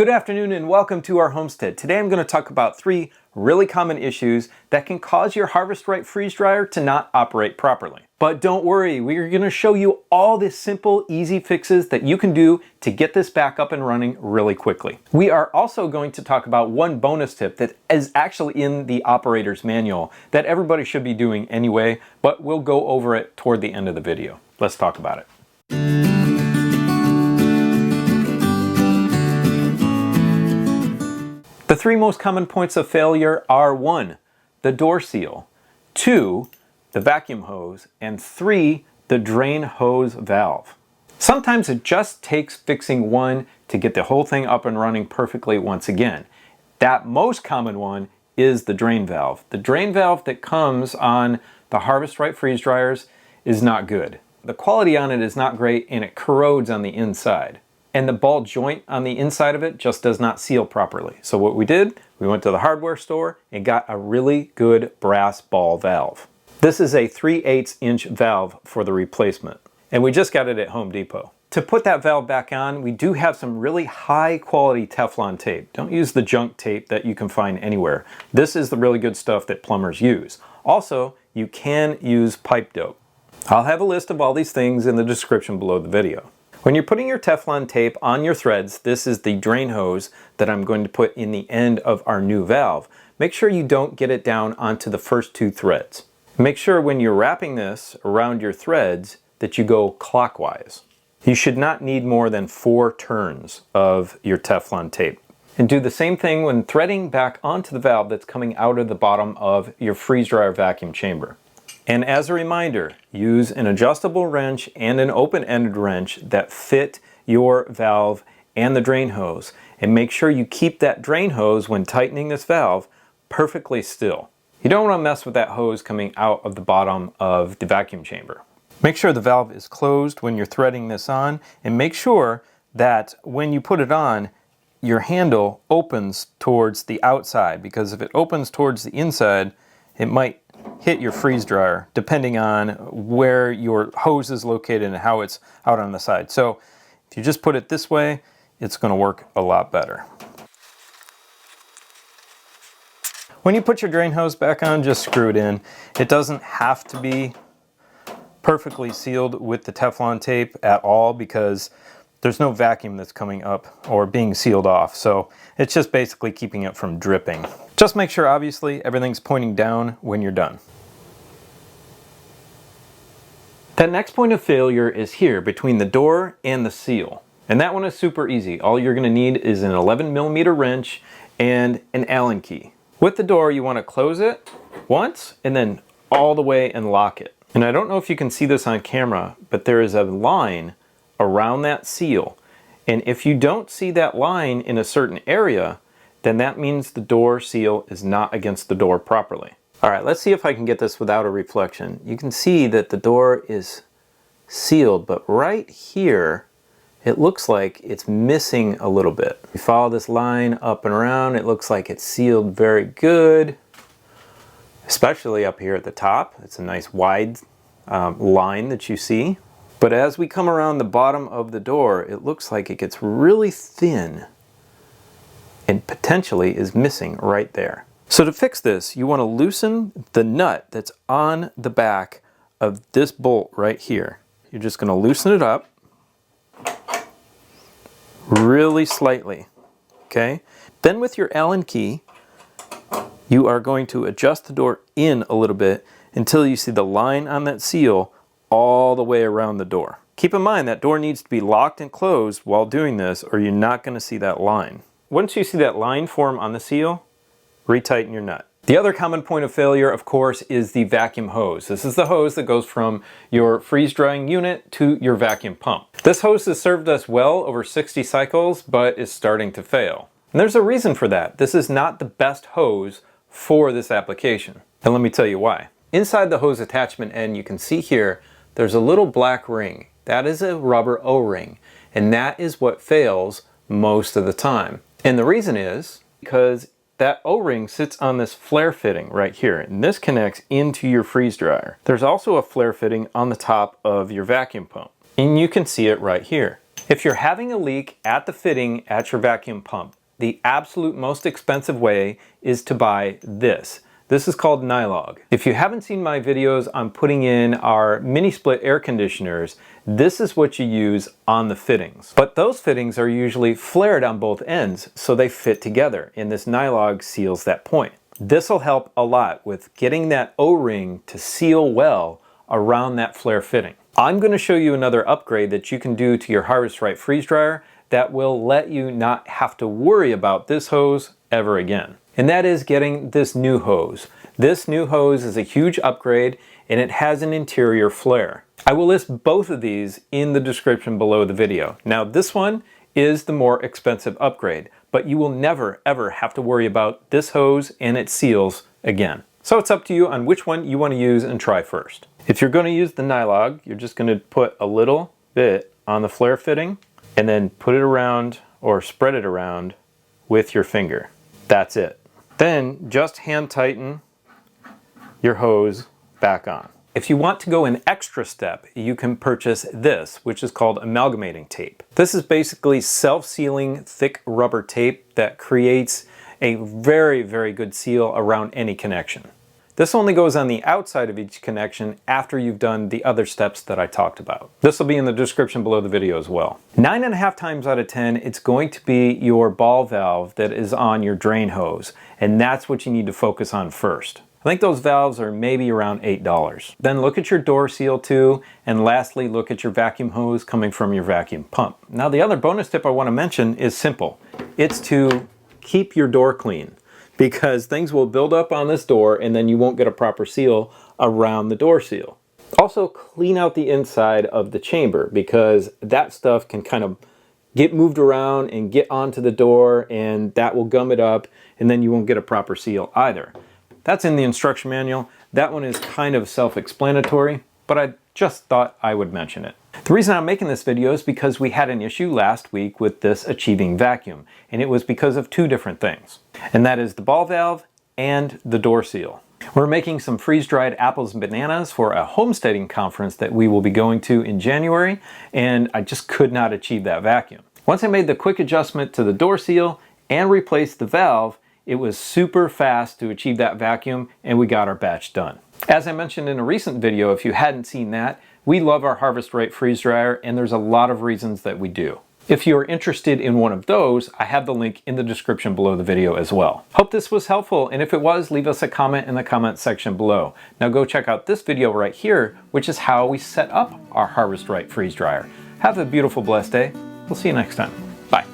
Good afternoon and welcome to our homestead. Today I'm going to talk about 3 really common issues that can cause your HarvestRight freeze dryer to not operate properly. But don't worry, we're going to show you all the simple, easy fixes that you can do to get this back up and running really quickly. We are also going to talk about one bonus tip that is actually in the operator's manual that everybody should be doing anyway, but we'll go over it toward the end of the video. Let's talk about it. The 3 most common points of failure are 1, the door seal, 2, the vacuum hose, and 3, the drain hose valve. Sometimes it just takes fixing one to get the whole thing up and running perfectly once again. That most common one is the drain valve. The drain valve that comes on the HarvestRight freeze dryers is not good. The quality on it is not great and it corrodes on the inside. And the ball joint on the inside of it just does not seal properly. So what we did, we went to the hardware store and got a really good brass ball valve. This is a 3/8 inch valve for the replacement. And we just got it at Home Depot. To put that valve back on, we do have some really high quality Teflon tape. Don't use the junk tape that you can find anywhere. This is the really good stuff that plumbers use. Also, you can use pipe dope. I'll have a list of all these things in the description below the video. When you're putting your Teflon tape on your threads, this is the drain hose that I'm going to put in the end of our new valve. Make sure you don't get it down onto the first 2 threads. Make sure when you're wrapping this around your threads that you go clockwise. You should not need more than 4 turns of your Teflon tape. And do the same thing when threading back onto the valve that's coming out of the bottom of your freeze dryer vacuum chamber. And as a reminder, use an adjustable wrench and an open-ended wrench that fit your valve and the drain hose. And make sure you keep that drain hose when tightening this valve perfectly still. You don't want to mess with that hose coming out of the bottom of the vacuum chamber. Make sure the valve is closed when you're threading this on, and make sure that when you put it on, your handle opens towards the outside, because if it opens towards the inside, it might hit your freeze dryer depending on where your hose is located and how it's out on the side. So if you just put it this way, it's going to work a lot better. When you put your drain hose back on, just screw it in. It doesn't have to be perfectly sealed with the Teflon tape at all, because there's no vacuum that's coming up or being sealed off. So it's just basically keeping it from dripping. Just make sure, obviously, everything's pointing down when you're done. That next point of failure is here between the door and the seal. And that one is super easy. All you're going to need is an 11mm wrench and an Allen key. With the door, you want to close it once and then all the way and lock it. And I don't know if you can see this on camera, but there is a line around that seal. And if you don't see that line in a certain area, then that means the door seal is not against the door properly. All right, let's see if I can get this without a reflection. You can see that the door is sealed, but right here, it looks like it's missing a little bit. You follow this line up and around, it looks like it's sealed very good, especially up here at the top. It's a nice wide line that you see. But as we come around the bottom of the door, it looks like it gets really thin and potentially is missing right there. So to fix this, you want to loosen the nut that's on the back of this bolt right here. You're just going to loosen it up really slightly, okay? Then with your Allen key, you are going to adjust the door in a little bit until you see the line on that seal all the way around the door. Keep in mind that door needs to be locked and closed while doing this, or you're not going to see that line. Once you see that line form on the seal, retighten your nut. The other common point of failure, of course, is the vacuum hose. This is the hose that goes from your freeze drying unit to your vacuum pump. This hose has served us well over 60 cycles, but is starting to fail. And there's a reason for that. This is not the best hose for this application. And let me tell you why. Inside the hose attachment end, you can see here, there's a little black ring. That is a rubber O-ring, and that is what fails most of the time. And the reason is because that O-ring sits on this flare fitting right here, and this connects into your freeze dryer. There's also a flare fitting on the top of your vacuum pump, and you can see it right here. If you're having a leak at the fitting at your vacuum pump, the absolute most expensive way is to buy this. This is called Nylog. If you haven't seen my videos on putting in our mini split air conditioners, this is what you use on the fittings. But those fittings are usually flared on both ends, so they fit together, and this Nylog seals that point. This will help a lot with getting that O-ring to seal well around that flare fitting. I'm going to show you another upgrade that you can do to your HarvestRight freeze dryer that will let you not have to worry about this hose ever again. And that is getting this new hose. This new hose is a huge upgrade and it has an interior flare. I will list both of these in the description below the video. Now this one is the more expensive upgrade, but you will never ever have to worry about this hose and its seals again. So it's up to you on which one you want to use and try first. If you're going to use the Nylog, you're just going to put a little bit on the flare fitting and then put it around or spread it around with your finger. That's it. Then just hand tighten your hose back on. If you want to go an extra step, you can purchase this, which is called amalgamating tape. This is basically self-sealing thick rubber tape that creates a very, very good seal around any connection. This only goes on the outside of each connection after you've done the other steps that I talked about. This will be in the description below the video as well. 9.5 times out of 10, it's going to be your ball valve that is on your drain hose, and that's what you need to focus on first. I think those valves are maybe around $8. Then look at your door seal too, and lastly, look at your vacuum hose coming from your vacuum pump. Now the other bonus tip I want to mention is simple. It's to keep your door clean, because things will build up on this door and then you won't get a proper seal around the door seal. Also clean out the inside of the chamber, because that stuff can kind of get moved around and get onto the door, and that will gum it up and then you won't get a proper seal either. That's in the instruction manual. That one is kind of self-explanatory, but I just thought I would mention it. The reason I'm making this video is because we had an issue last week with this Achieving vacuum, and it was because of two different things. And that is the ball valve and the door seal. We're making some freeze-dried apples and bananas for a homesteading conference that we will be going to in January, and I just could not achieve that vacuum. Once I made the quick adjustment to the door seal and replaced the valve, it was super fast to achieve that vacuum, and we got our batch done. As I mentioned in a recent video, if you hadn't seen that, we love our HarvestRight freeze dryer, and there's a lot of reasons that we do. If you're interested in one of those, I have the link in the description below the video as well. Hope this was helpful, and if it was, leave us a comment in the comment section below. Now go check out this video right here, which is how we set up our HarvestRight freeze dryer. Have a beautiful, blessed day. We'll see you next time. Bye.